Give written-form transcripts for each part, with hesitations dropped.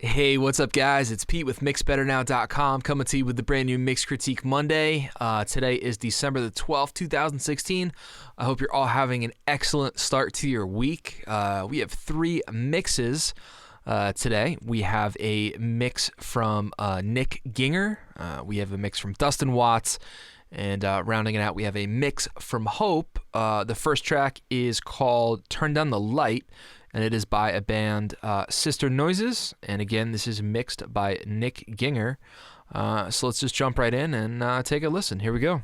Hey, what's up, guys? It's Pete with MixBetterNow.com coming to you with the brand new Mix Critique Monday. Today is December the 12th, 2016. I hope you're all having an excellent start to your week. We have three mixes today. We have a mix from Nik Gienger. We have a mix from Dustin Watts. And rounding it out, we have a mix from Hope. The first track is called Turn Down the Light, and it is by a band, Sister Noises. And again, this is mixed by Nik Gienger. So let's just jump right in and take a listen. Here we go.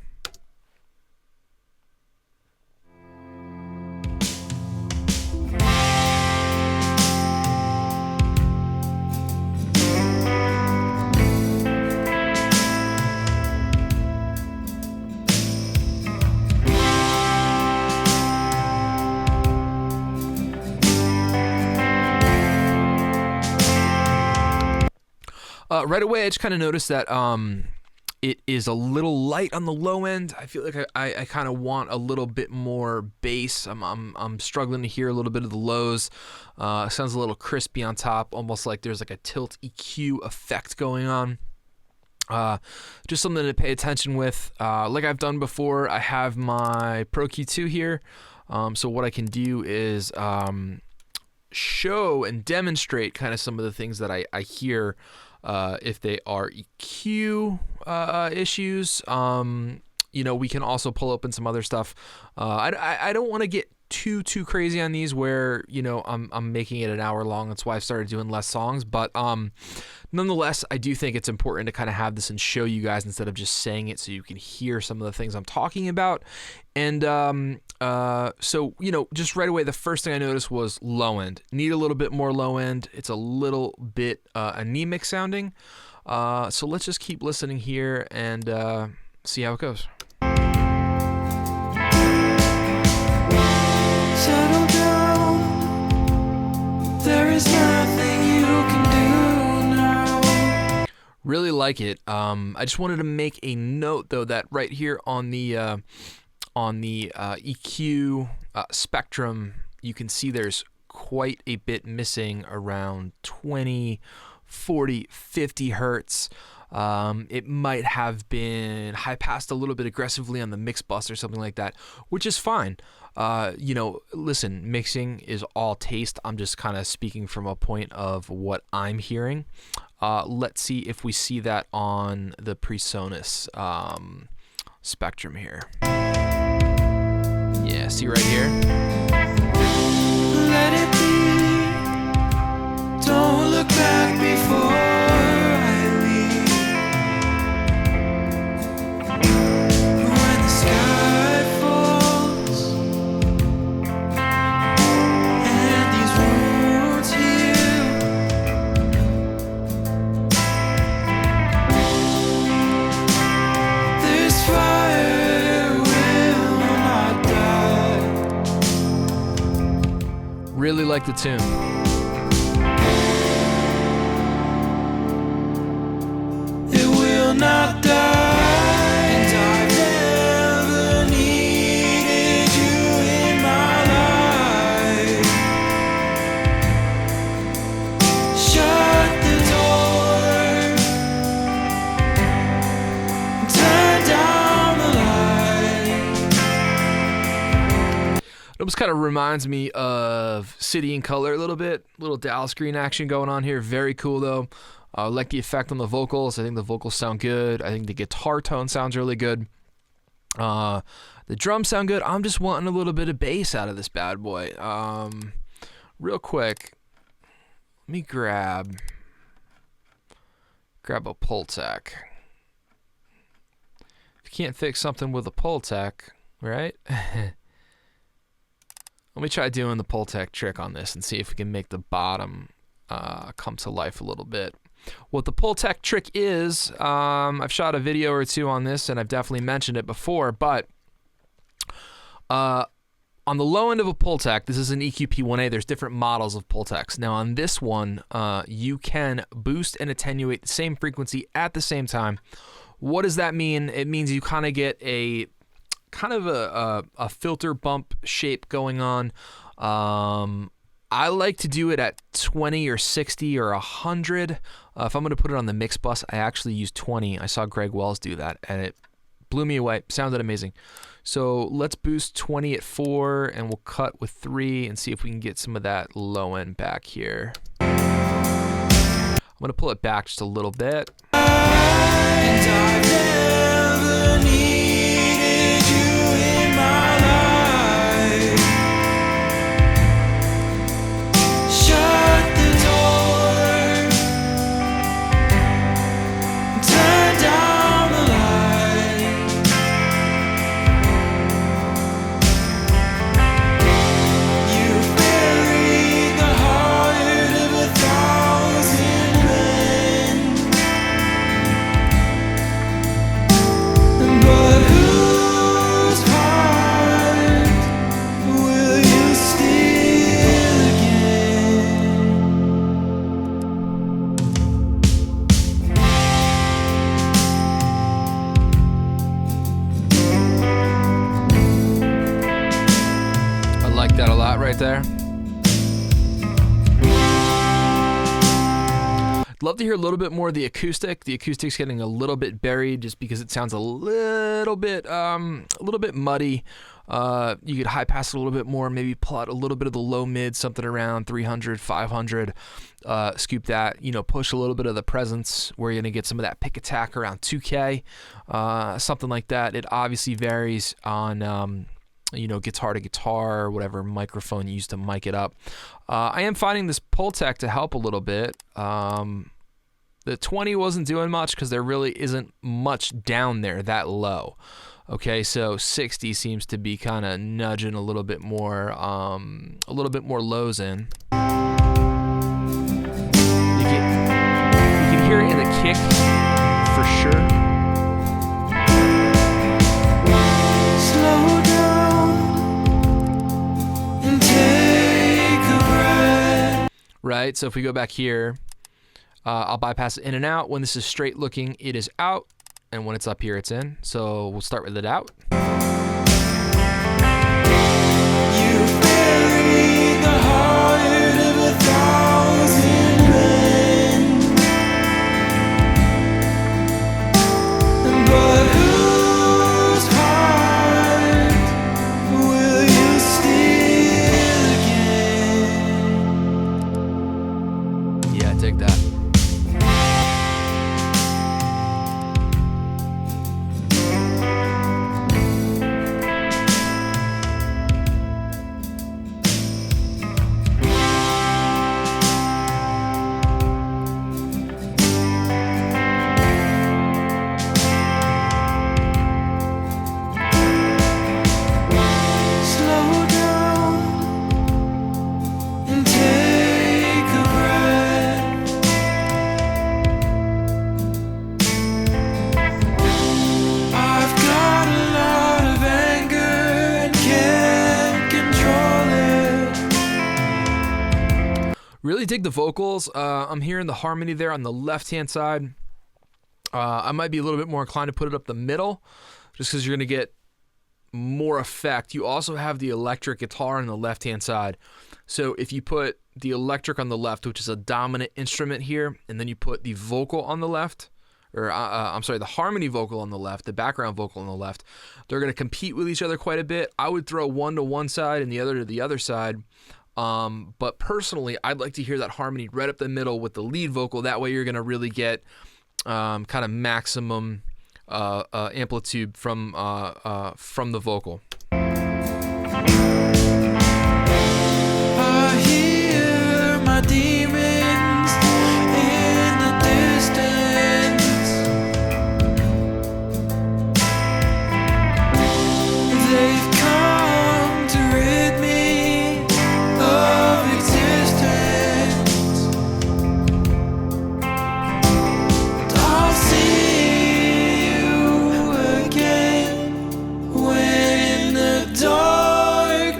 Right away, I just kind of noticed that it is a little light on the low end. I feel like I kind of want a little bit more bass. I'm struggling to hear a little bit of the lows. Sounds a little crispy on top, almost like there's like a tilt EQ effect going on. Just something to pay attention with. Like I've done before, I have my Pro Q2 here. So what I can do is show and demonstrate kind of some of the things that I hear. If they are EQ issues, we can also pull open some other stuff. I don't want to get too crazy on these where, I'm making it an hour long. That's why I've started doing less songs. But nonetheless, I do think it's important to kind of have this and show you guys instead of just saying it so you can hear some of the things I'm talking about. And so, just right away, the first thing I noticed was low end. Need a little bit more low end. It's a little bit anemic sounding. So let's just keep listening here and see how it goes. Settle down. There is nothing you can do now. Really like it. I just wanted to make a note though that right here on the EQ spectrum, you can see there's quite a bit missing around 20, 40, 50 hertz. It might have been high passed a little bit aggressively on the mix bus or something like that, which is fine. Listen, mixing is all taste. I'm just kind of speaking from a point of what I'm hearing. Let's see if we see that on the PreSonus spectrum here. Yeah, see right here? Let it be. Don't look back before I leave. When the sky falls and these wounds heal, this fire will not die. Really like the tune. It will not die, and I've never needed you in my life. Shut the door, turn down the light. It almost kind of reminds me of City in Color a little bit. Little Dallas Green action going on here. Very cool, though. I like the effect on the vocals. I think the vocals sound good. I think the guitar tone sounds really good. The drums sound good. I'm just wanting a little bit of bass out of this bad boy. Real quick, let me grab a Pultec. If you can't fix something with a Pultec, right? Let me try doing the Pultec trick on this and see if we can make the bottom come to life a little bit. What the Pultec trick is, I've shot a video or two on this and I've definitely mentioned it before, but on the low end of a Pultec, this is an EQP1A, there's different models of Pultecs. Now on this one, you can boost and attenuate the same frequency at the same time. What does that mean? It means you kind of get a filter bump shape going on. I like to do it at 20 or 60 or 100. If I'm going to put it on the mix bus, I actually use 20. I saw Greg Wells do that, and it blew me away. Sounded amazing. So let's boost 20 at 4, and we'll cut with 3 and see if we can get some of that low end back here. I'm going to pull it back just a little bit. And I've never needed you in my life. Shut the door, turn down the light. You buried the heart of 1,000 men. But whose heart will you steal again? I like that a lot right there. Love to hear a little bit more of the acoustic. The acoustic's getting a little bit buried just because it sounds a little bit muddy. You could high pass it a little bit more, maybe pull out a little bit of the low mid, something around 300, 500. Scoop that, push a little bit of the presence where you're gonna get some of that pick attack around 2K, something like that. It obviously varies on guitar to guitar, whatever microphone you use to mic it up. I am finding this Pultec to help a little bit. The 20 wasn't doing much because there really isn't much down there that low. Okay, so 60 seems to be kind of nudging a little bit more lows in. You can hear it in the kick for sure. Slow down and take a breath. Right, so if we go back here, I'll bypass it in and out. When this is straight looking, it is out. And when it's up here, it's in. So we'll start with it out. You buried the heart of 1,000 men. But whose heart will you steal again? Yeah, I dig that. Slow down and take a breath. I've got a lot of anger and can't control it. Really dig the vocals. I'm hearing the harmony there on the left-hand side. I might be a little bit more inclined to put it up the middle just because you're going to get more effect. You also have the electric guitar on the left-hand side. So if you put the electric on the left, which is a dominant instrument here, and then you put the vocal on the left, or the harmony vocal on the left, the background vocal on the left, they're going to compete with each other quite a bit. I would throw one to one side and the other to the other side. But personally, I'd like to hear that harmony right up the middle with the lead vocal. That way you're going to really get kind of maximum amplitude from the vocal. I hear my demons in the distance. They've come to rid me of existence. I'll see you again when the dark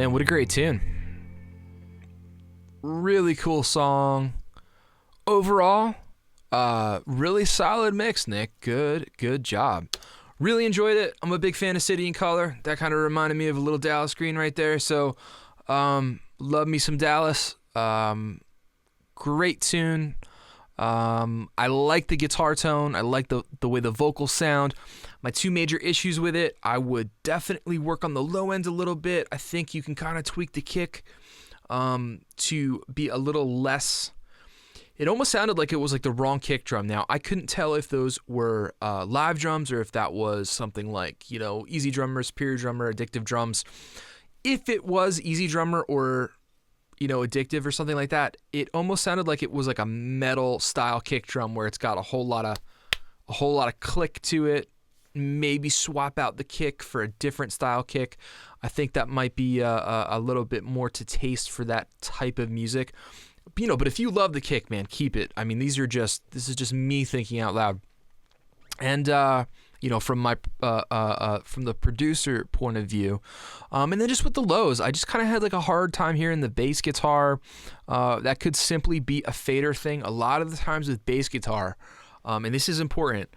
Man, what a great tune. Really cool song. Overall, really solid mix, Nick. Good job. Really enjoyed it. I'm a big fan of City and Color. That kind of reminded me of a little Dallas Green right there. So, love me some Dallas. Great tune. I like the guitar tone. I like the way the vocals sound. My two major issues with it, I would definitely work on the low end a little bit. I think you can kind of tweak the kick to be a little less. It almost sounded like it was like the wrong kick drum. Now, I couldn't tell if those were live drums or if that was something like, Easy Drummer, Superior Drummer, Addictive Drums. If it was Easy Drummer or, Addictive or something like that, it almost sounded like it was like a metal style kick drum where it's got a whole lot of click to it. Maybe swap out the kick for a different style kick. I think that might be a little bit more to taste for that type of music. But if you love the kick, man, keep it. I mean, this is just me thinking out loud. And, from my, from the producer point of view, and then just with the lows, I just kind of had like a hard time hearing the bass guitar. That could simply be a fader thing. A lot of the times with bass guitar, and this is important,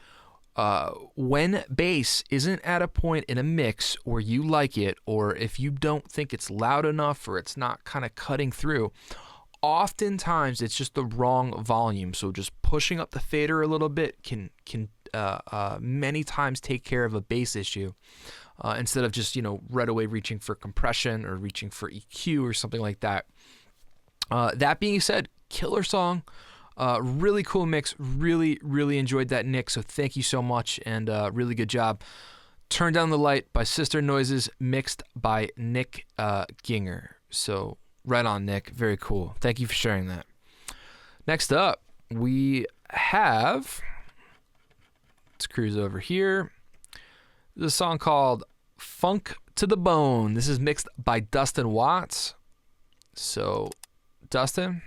when bass isn't at a point in a mix where you like it, or if you don't think it's loud enough or it's not kind of cutting through, oftentimes it's just the wrong volume. So just pushing up the fader a little bit can many times take care of a bass issue, instead of just right away reaching for compression or reaching for EQ or something like that. That being said, killer song, really cool mix. Really enjoyed that, Nick. So thank you so much, and really good job. Turn Down the Light by Sister Noises, mixed by Nik Gienger. So right on, Nick. Very cool. Thank you for sharing that. Next up, we have, let's cruise over here. There's a song called Funk to the Bone. This is mixed by Dustin Watts. So, Dustin,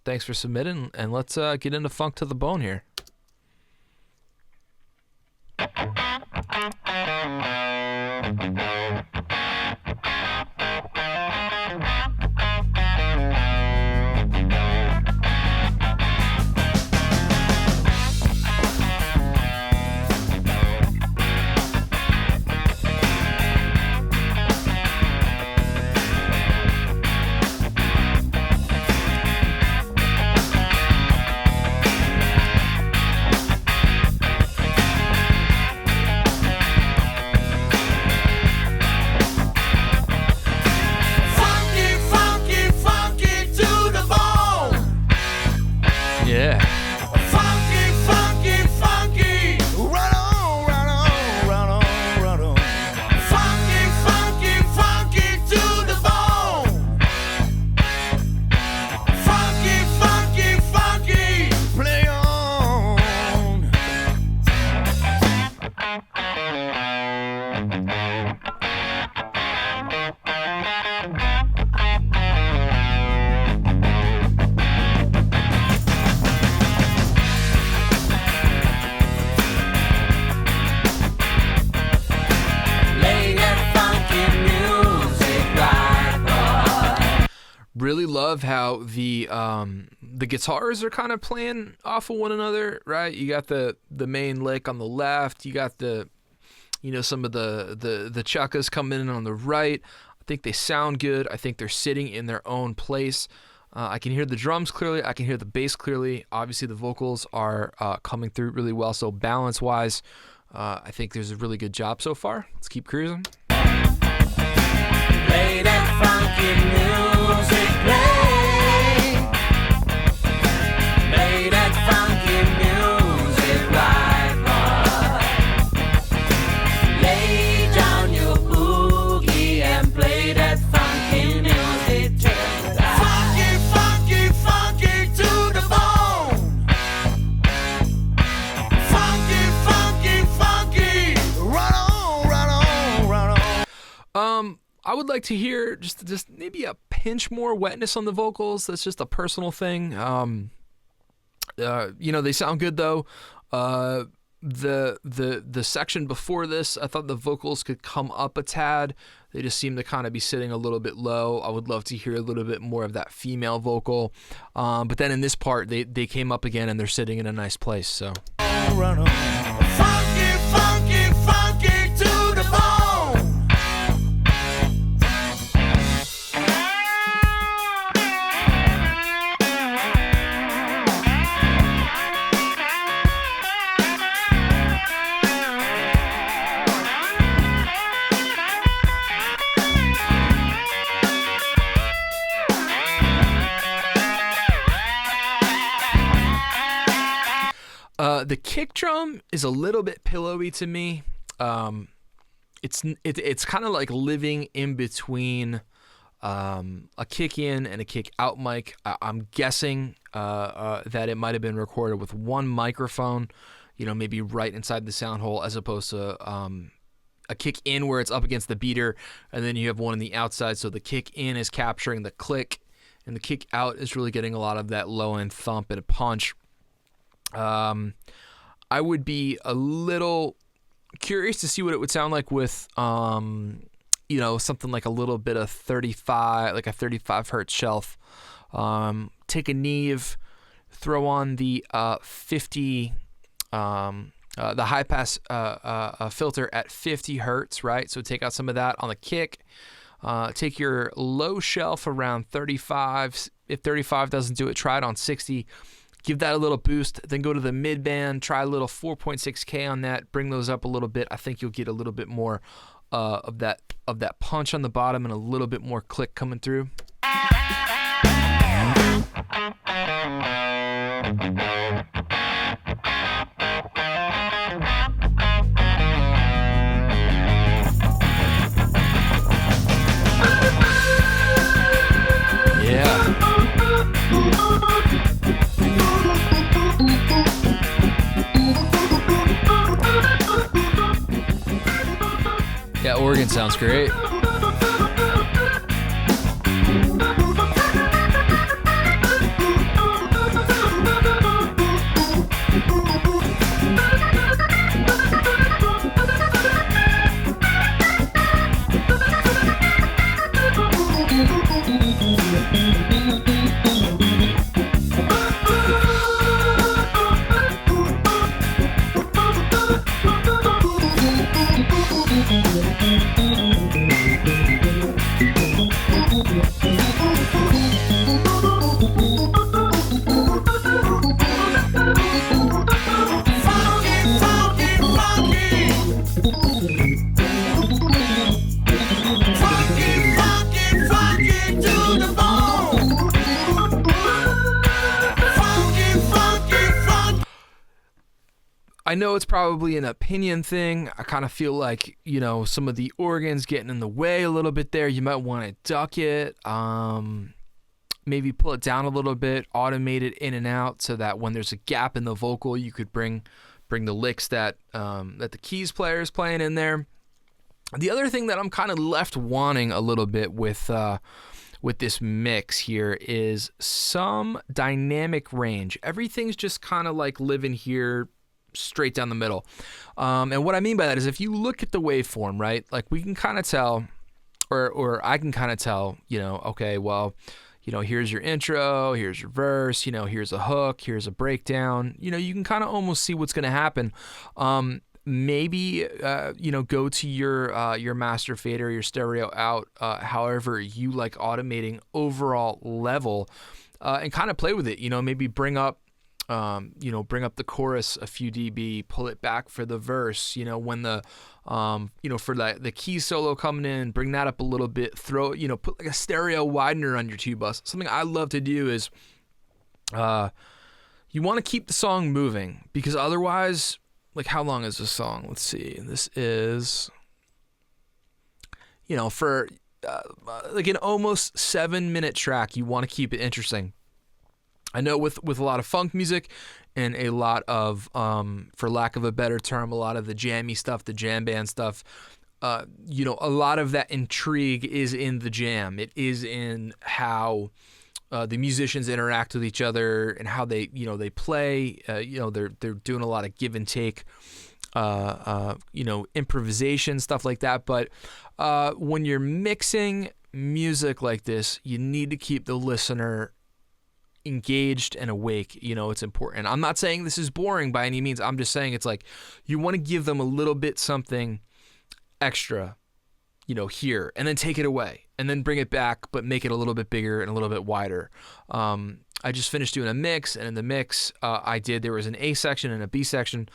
thanks for submitting, and let's get into Funk to the Bone here. Really love how the guitars are kind of playing off of one another, right? You got the main lick on the left, you got the some of the chukkas coming in on the right. I think they sound good. I think they're sitting in their own place. I can hear the drums clearly. I can hear the bass clearly. Obviously, the vocals are coming through really well. So balance-wise, I think there's a really good job so far. Let's keep cruising. Play that funky music, play. Play that funky music right, boy. Lay down your boogie and play that funky music till the funky, funky, funky to the bone. Funky, funky, funky. Run on, run on, run on. I would like to hear just maybe a pinch more wetness on the vocals. That's just a personal thing. They sound good though. the section before this, I thought the vocals could come up a tad. They just seem to kind of be sitting a little bit low. I would love to hear a little bit more of that female vocal. But then in this part, they came up again and they're sitting in a nice place. So. Funky, funky, funky to the bone. The kick drum is a little bit pillowy to me. It's kind of like living in between a kick in and a kick out mic. I'm guessing that it might have been recorded with one microphone, maybe right inside the sound hole, as opposed to a kick in where it's up against the beater, and then you have one on the outside. So the kick in is capturing the click, and the kick out is really getting a lot of that low end thump and punch. I would be a little curious to see what it would sound like with, something like a little bit of 35, like a 35 hertz shelf. Take a Neve, throw on the 50, the high pass filter at 50 hertz, right? So take out some of that on the kick. Take your low shelf around 35. If 35 doesn't do it, try it on 60. Give that a little boost, then go to the mid band, try a little 4.6K on that, bring those up a little bit. I think you'll get a little bit more of that punch on the bottom and a little bit more click coming through. Yeah, organ sounds great. I know it's probably an opinion thing. I kind of feel like, some of the organs getting in the way a little bit there. You might want to duck it, maybe pull it down a little bit, automate it in and out so that when there's a gap in the vocal, you could bring the licks that the keys player is playing in there. The other thing that I'm kind of left wanting a little bit with this mix here is some dynamic range. Everything's just kind of like living here straight down the middle. And what I mean by that is if you look at the waveform, right, like we can kind of tell, or I can kind of tell, okay, well, here's your intro, here's your verse, here's a hook, here's a breakdown, you can kind of almost see what's going to happen. Maybe, go to your master fader, your stereo out, however you like automating overall level, and kind of play with it, maybe bring up the chorus a few dB, pull it back for the verse, when the, for the key solo coming in, bring that up a little bit, put like a stereo widener on your tube bus. Something I love to do is, you want to keep the song moving because otherwise, like how long is this song? Let's see. This is, for like an almost 7-minute track, you want to keep it interesting. I know with a lot of funk music and a lot of, for lack of a better term, a lot of the jammy stuff, the jam band stuff, a lot of that intrigue is in the jam. It is in how the musicians interact with each other and how they they play. They're doing a lot of give and take, improvisation, stuff like that. But when you're mixing music like this, you need to keep the listener engaged and awake. It's important. I'm not saying this is boring by any means. I'm just saying it's like you want to give them a little bit something extra, here, and then take it away and then bring it back, but make it a little bit bigger and a little bit wider. I just finished doing a mix, and in the mix there was an A section and a B section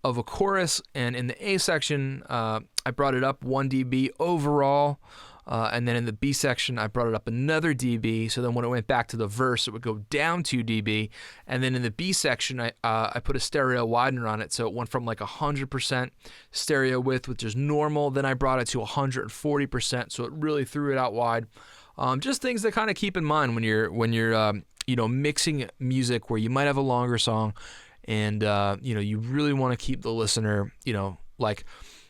of a chorus, and in the A section I brought it up 1 dB overall. And then in the B section, I brought it up another dB. So then when it went back to the verse, it would go down 2 dB. And then in the B section, I put a stereo widener on it. So it went from like 100% stereo width, which is normal. Then I brought it to 140%. So it really threw it out wide. Just things to kind of keep in mind when you're mixing music where you might have a longer song, and you really want to keep the listener, like,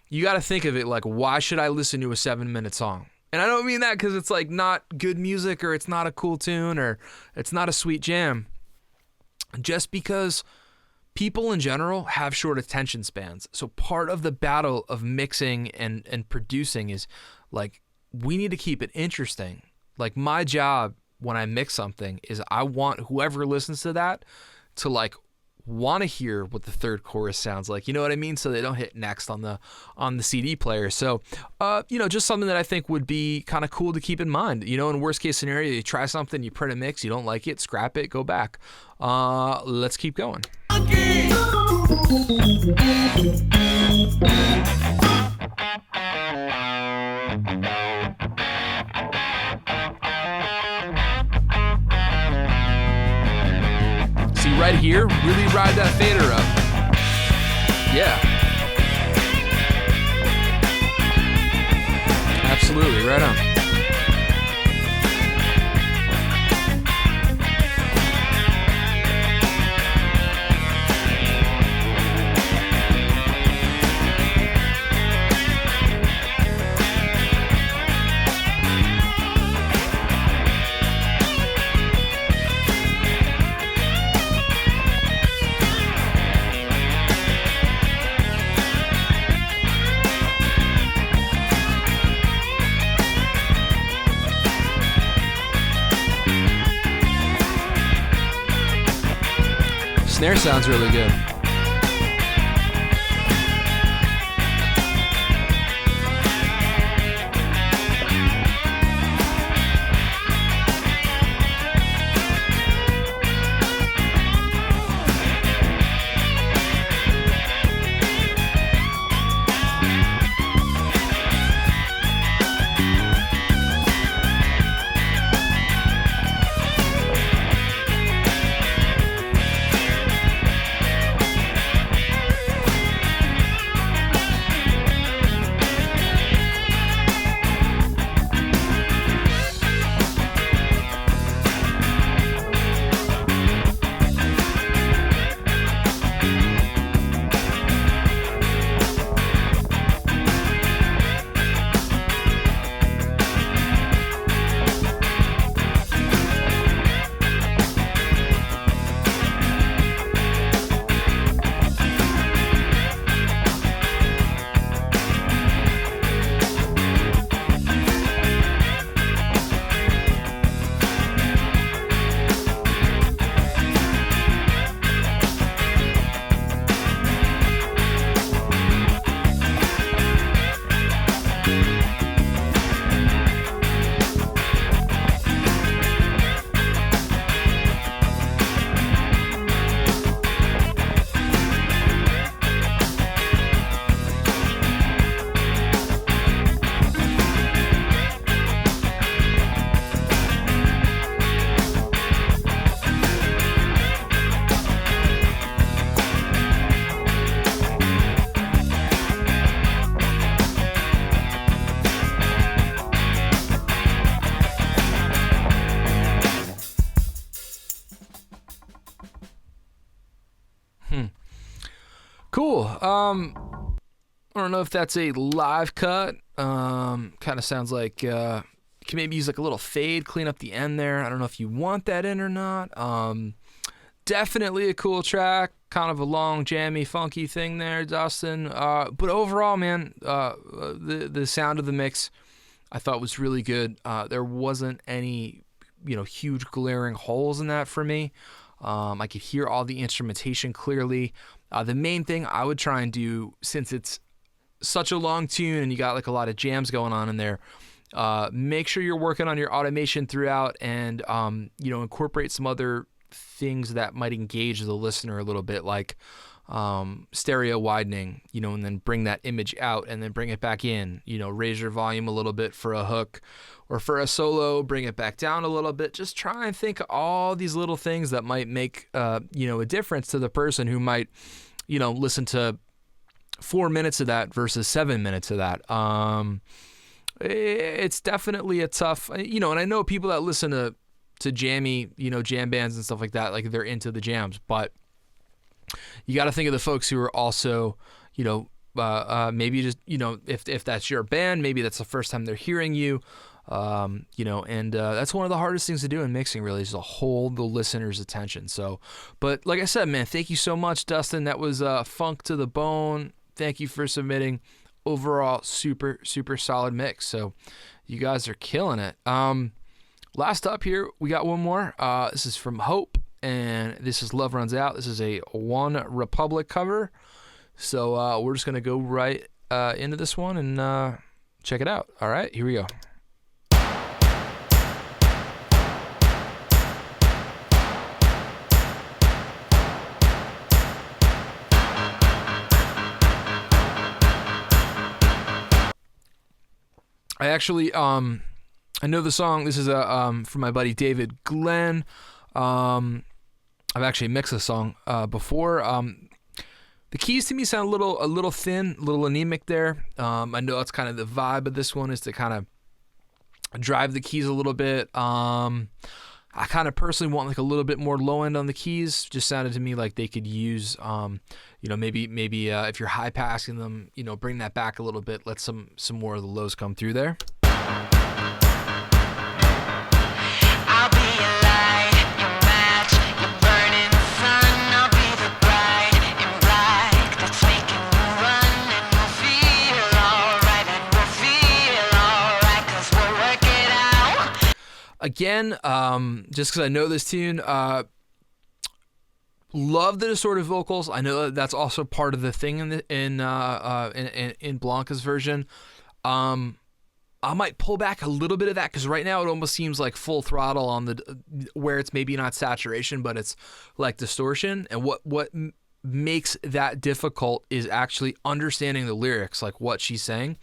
you got to think of it like, why should I listen to a 7-minute song? And I don't mean that because it's like not good music, or it's not a cool tune, or it's not a sweet jam. Just because people in general have short attention spans. So part of the battle of mixing and producing is like, we need to keep it interesting. Like, my job when I mix something is I want whoever listens to that to like want to hear what the third chorus sounds like, you know what I mean? So they don't hit next on the CD player. So, just something that I think would be kind of cool to keep in mind. In worst case scenario, you try something, you print a mix, you don't like it, scrap it, go back. Let's keep going. Right here, really ride that fader up. Yeah. Absolutely, right on. Snare sounds really good. Cool. I don't know if that's a live cut. Kind of sounds like can maybe use like a little fade, clean up the end there. I don't know if you want that in or not. Definitely a cool track, kind of a long, jammy, funky thing there, Dustin. But overall, man, the sound of the mix I thought was really good. There wasn't any, huge glaring holes in that for me. I could hear all the instrumentation clearly. The main thing I would try and do, since it's such a long tune and you got like a lot of jams going on in there, make sure you're working on your automation throughout and, incorporate some other things that might engage the listener a little bit, like stereo widening, and then bring that image out and then bring it back in, raise your volume a little bit for a hook or for a solo, bring it back down a little bit. Just try and think of all these little things that might make, a difference to the person who might, listen to 4 minutes of that versus 7 minutes of that. It's definitely a tough, and I know people that listen to jammy, jam bands and stuff like that, like they're into the jams, but you got to think of the folks who are also, maybe just, if that's your band, maybe that's the first time they're hearing you, and that's one of the hardest things to do in mixing, really, is to hold the listener's attention. So, but like I said, man, thank you so much, Dustin. That was funk to the bone. Thank you for submitting. Overall, super, super solid mix. So you guys are killing it. Last up here, we got one more. This is from Hope, and this is Love Runs Out. This is a One Republic cover. So we're just going to go right into this one and check it out. All right, here we go. I actually, I know the song. This is from my buddy David Glenn. I've actually mixed this song before. The keys to me sound a little thin, a little anemic there. I know that's kind of the vibe of this one, is to kind of drive the keys a little bit. I kind of personally want like a little bit more low end on the keys. Just sounded to me like they could use, maybe if you're high passing them, bring that back a little bit. Let some more of the lows come through there. I'll be your light, your match, your burning sun. I'll be the bride in black that's making you run, and we'll feel alright, and we'll feel alright, 'cause we'll work it out. Again, just because I know this tune, love the distorted vocals. I know that's also part of the thing in Blanca's version. I might pull back a little bit of that, because right now it almost seems like full throttle on the where it's maybe not saturation, but it's like distortion. And what makes that difficult is actually understanding the lyrics, like what she's saying.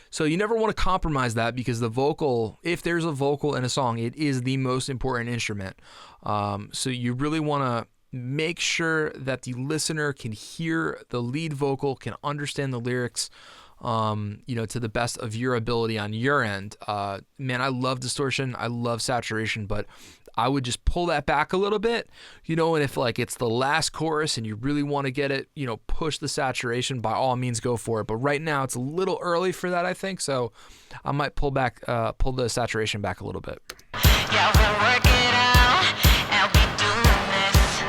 So you never want to compromise that, because the vocal, if there's a vocal in a song, it is the most important instrument. So you really want to make sure that the listener can hear the lead vocal, can understand the lyrics, to the best of your ability on your end. Man, I love distortion. I love saturation, but I would just pull that back a little bit, and if like it's the last chorus and you really want to get it, push the saturation, by all means go for it. But right now it's a little early for that, I think. So I might pull the saturation back a little bit. Yeah, we'll work it out, and we doing this.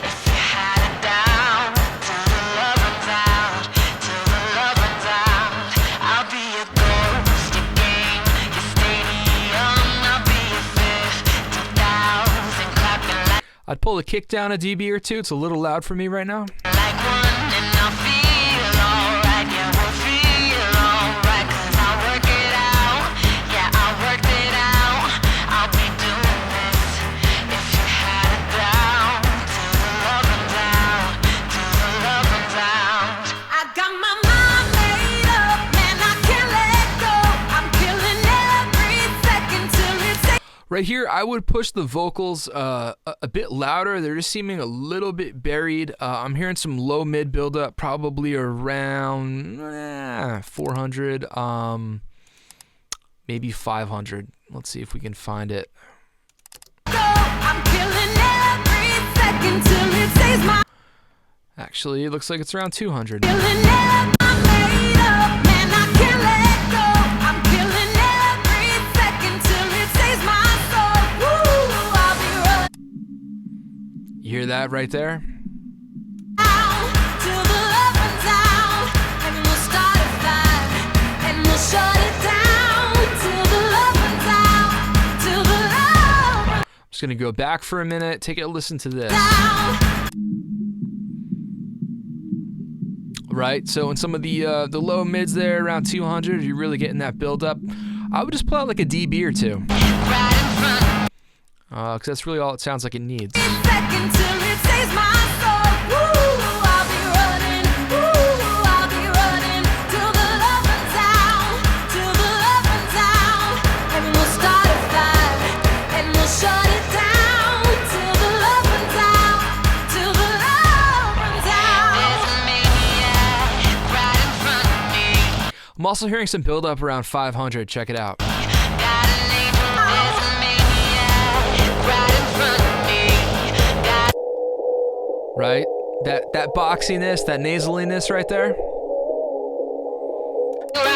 If you had it down, till the love runs out, till the love runs out. I'll be your ghost, your game, your stadium. I'll be your 50,000 clapping I'd pull the kick down a dB or two. It's a little loud for me right now. like one, and I'll feel alright. Yeah, we'll feel alright, 'cause I'll work it out. Yeah, I worked it out. I'll be doing this. If you had it down, till the love runs out, till the love runs out. I got my mind made up, man, I can't let go. I'm killing every second till it's Right here, I would push the vocals a bit louder. They're just seeming a little bit buried. I'm hearing some low mid buildup, probably around 400, maybe 500. Let's see if we can find it. I'm killing every second till it says my Actually, it looks like it's around 200. killing every made up, man, I can't let go. I'm killing every second till that right there. Till the love runs out, and we'll start a fire, and we'll shut it down. Till the love runs out, till the love runs I'm just gonna go back for a minute, take a listen to this. out. Right, so in some of the low mids there, around 200, you're really getting that build up. I would just play out like a dB or two, Right in front, because that's really all it sounds like it needs. second till it saves my soul. Ooh, I'll be running. Ooh, I'll be running till the love runs out, till the love runs out, and we'll start a fire, and we'll shut it down. Till the love runs out, till the love runs out. There's a maniac right in front of me. I'm also hearing some build up around 500. Check it out. Got an angel. There's a maniac right in front of me. Got Right, that boxiness, that nasaliness right there. I'm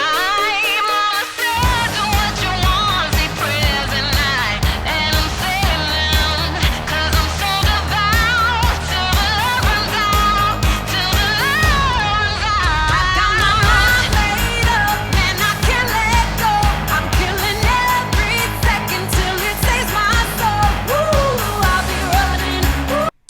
on a set to what you want, say prayers at night, and I'm sailing, 'cause I'm so devout, till the love runs out, till the love runs out. I got my mind made up, and I can't let go. I'm killing every second till it saves my soul. Ooh, I'll be running.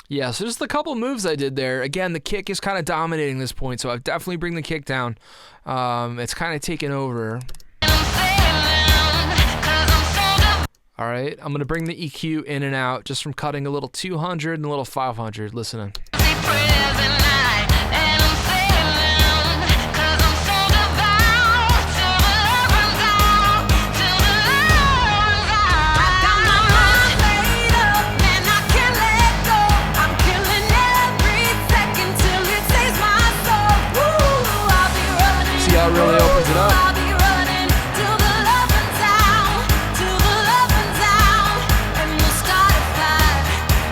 Yeah, so just a couple moves I did there. Again, the kick is kind of dominating this point, so I've definitely bring the kick down. It's kind of taken over. I'm sailing, 'cause I'm so devout. All right, I'm gonna bring the EQ in and out just from cutting a little 200 and a little 500. Listening. Say prayers at night, and I'm sailing, 'cause I'm so devout, till the love runs out, till the love runs out. I got my mind made up, and I can't let go. I'm killing every second till it saves my soul. Ooh, I'll be running. See how it really opens it up? I'll be running till the love runs out, till the love runs out, and we'll start a fire,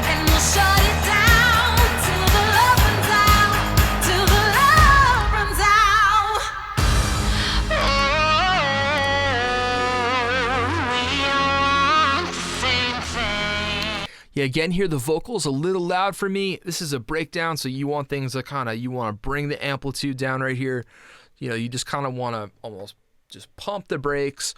and we'll shut it down, till the love runs out, till the love runs out. Oh, we are the same thing. Yeah, again here the vocals a little loud for me. This is a breakdown, so you want things that you want to bring the amplitude down right here. You know, you just kind of want to almost just pump the brakes.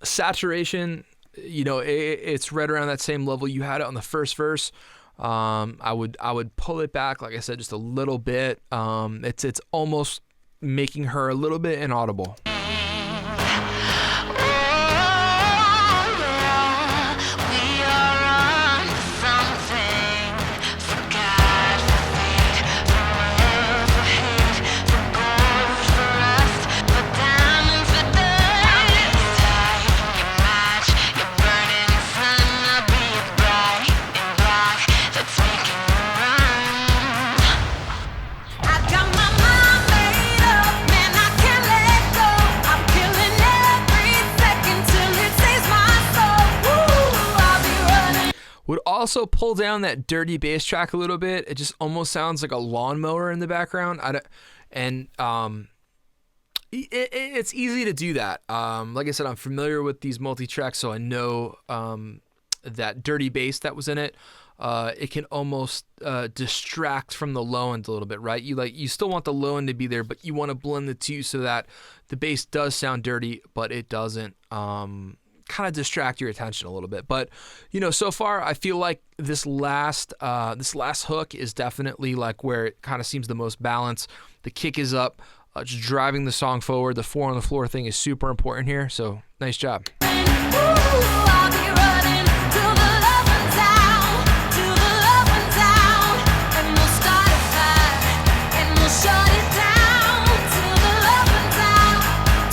Saturation, you know, it's right around that same level you had it on the first verse. I would pull it back, like I said, just a little bit. It's almost making her a little bit inaudible. We are on something. For God, for fate, for love, for hate, for gold, for rust, for diamonds, for dust. Your match, your burning sun. I'll be a bright and black that's making you run. I got my mind made up, man, I can't let go. I'm killing every second till it saves my soul. Ooh, I'll be running. Would also pull down that dirty bass track a little bit. It just almost sounds like a lawnmower in the background. It's easy to do that. Like I said, I'm familiar with these multi-tracks, so I know that dirty bass that was in it. It can almost distract from the low end a little bit, right? You still want the low end to be there, but you want to blend the two so that the bass does sound dirty, but it doesn't kind of distract your attention a little bit. But you know, so far I feel like this last hook is definitely like where it kind of seems the most balanced. The kick is up, just driving the song forward. The 4 on the floor thing is super important here. So nice job. Ooh, I'll be running till the love runs out, till the love runs out, and we'll start a fire, and we'll shut it down, till the love runs out,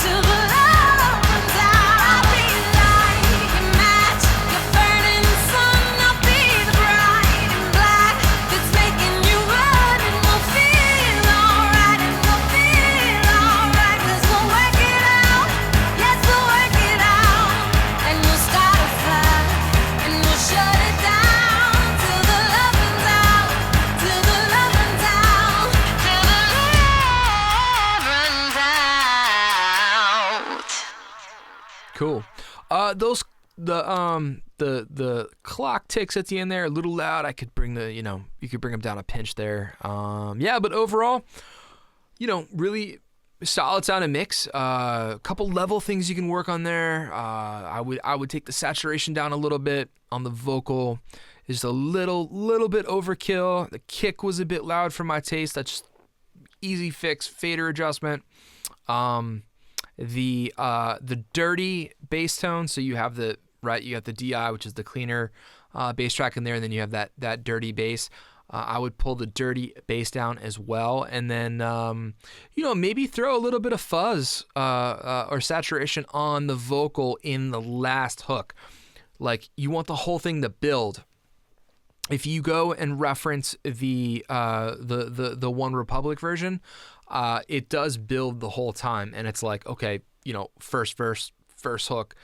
till the love runs out. I'll be like your match, your burning sun. I'll be the bright and black that's making you run, and we'll feel alright, and we'll feel alright, 'cause we'll work it out. Yes, we'll work it out, and we'll start a fire, and we'll shut it down, till the love runs out, till the love runs out, till the love runs out. Cool. Those the clock ticks at the end there a little loud. I could bring you could bring them down a pinch there. Yeah, but overall, really solid sounding mix. A couple level things you can work on there. I would take the saturation down a little bit on the vocal. Just a little bit overkill. The kick was a bit loud for my taste. That's just easy fix, fader adjustment. The dirty bass tone. So you have the DI, which is the cleaner bass track in there, and then you have that dirty bass. I would pull the dirty bass down as well, and then maybe throw a little bit of fuzz or saturation on the vocal in the last hook. Like, you want the whole thing to build. If you go and reference the One Republic version, it does build the whole time, and it's like, okay, first verse, first hook,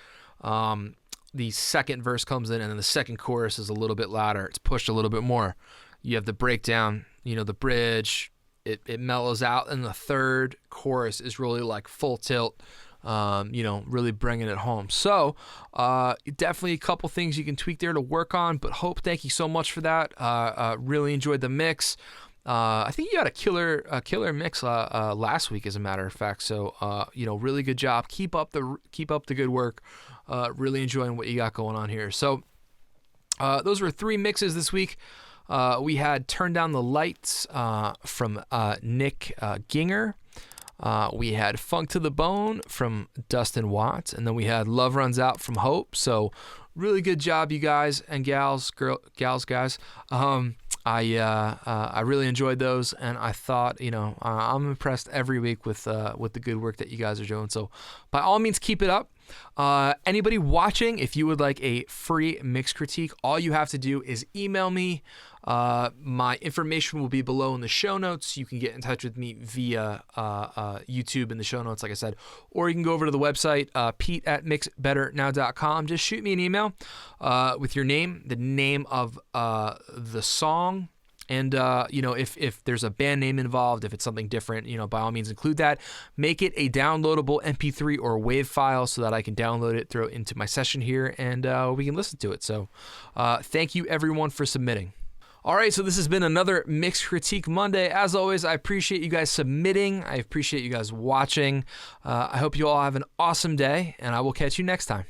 the second verse comes in, and then the second chorus is a little bit louder. It's pushed a little bit more. You have the breakdown, the bridge. It mellows out, and the third chorus is really like full tilt. Really bringing it home. So, definitely a couple things you can tweak there to work on, but Hope, thank you so much for that. Really enjoyed the mix. I think you had a killer mix last week, as a matter of fact. So, really good job. Keep up the good work. Really enjoying what you got going on here. So, those were 3 mixes this week. We had Turn Down the Lights from Nik Gienger. We had Funk to the Bone from Dustin Watts, and then we had Love Runs Out from Hope. So really good job, you guys and guys. I really enjoyed those, and I thought, I'm impressed every week with the good work that you guys are doing. So by all means, keep it up. Anybody watching, if you would like a free mix critique, all you have to do is email me. My information will be below in the show notes. You can get in touch with me via YouTube in the show notes, like I said, or you can go over to the website, pete@mixbetternow.com. Just shoot me an email with your name, the name of the song, and if there's a band name involved, if it's something different, by all means include that. Make it a downloadable MP3 or WAV file so that I can download it, throw it into my session here, and we can listen to it. So thank you everyone for submitting. All right, so this has been another Mix Critique Monday. As always, I appreciate you guys submitting. I appreciate you guys watching. I hope you all have an awesome day, and I will catch you next time.